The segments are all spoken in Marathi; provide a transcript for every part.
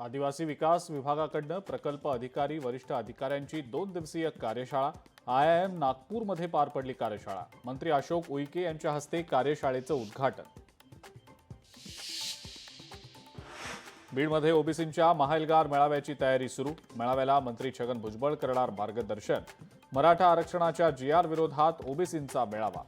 आदिवासी विकास विभागाकडून प्रकल्प अधिकारी वरिष्ठ अधिकाऱ्यांची 2 दिवसीय कार्यशाळा आयआयएम नागपूरमध्ये पार पडली। कार्यशाळा मंत्री अशोक उईके यांच्या हस्ते कार्यशाळेचं उद्घाटन। बीडमध्ये ओबीसींच्या महाएल्गार मेळाव्याची तयारी सुरू। मेळाव्याला मंत्री छगन भुजबळ करणार मार्गदर्शन। मराठा आरक्षणाच्या जीआर विरोधात ओबीसींचा मेळावा।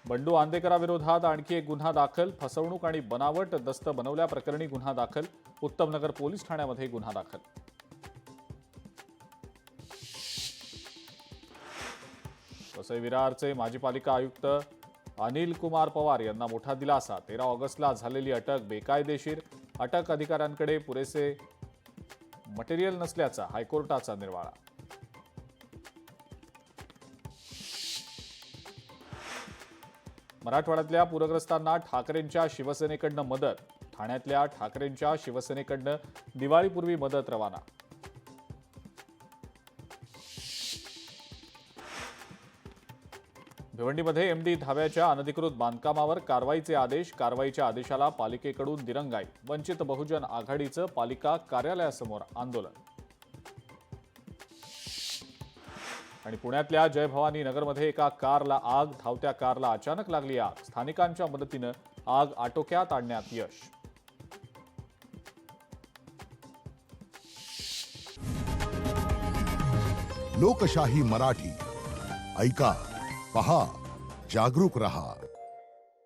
बंडू आंदेकराविरोधात आणखी एक गुन्हा दाखल। फसवणूक आणि बनावट दस्त बनवल्याप्रकरणी गुन्हा दाखल। उत्तमनगर पोलीस ठाण्यामध्ये गुन्हा दाखल। वसई विरारचे माजी पालिका आयुक्त अनिल कुमार पवार यांना मोठा दिलासा। 13 ऑगस्टला झालेली अटक बेकायदेशीर। अटक अधिकाऱ्यांकडे पुरेसे मटेरियल नसल्याचा हायकोर्टाचा निर्वाळा। मराठवाड्यातल्या पूरग्रस्तांना ठाकरेंच्या शिवसेनेकडून मदत। ठाण्यातल्या ठाकरेंच्या शिवसेनेकडून दिवाळीपूर्वी मदत रवाना। भिवंडीमध्ये एमडी धाब्याच्या अनधिकृत बांधकामावर कारवाईचे आदेश। कारवाईच्या आदेशाला पालिकेकडून दिरंगाई। वंचित बहुजन आघाडीचं पालिका कार्यालयासमोर आंदोलन। आणि पुण्यातल्या जय भवानी नगरमध्ये एका कारला आग। धावत्या कारला अचानक लागली आग। स्थानिकांच्या मदतीनं आग आटोक्यात आणण्यात यश। लोकशाही मराठी ऐका, पहा, जागरूक रहा।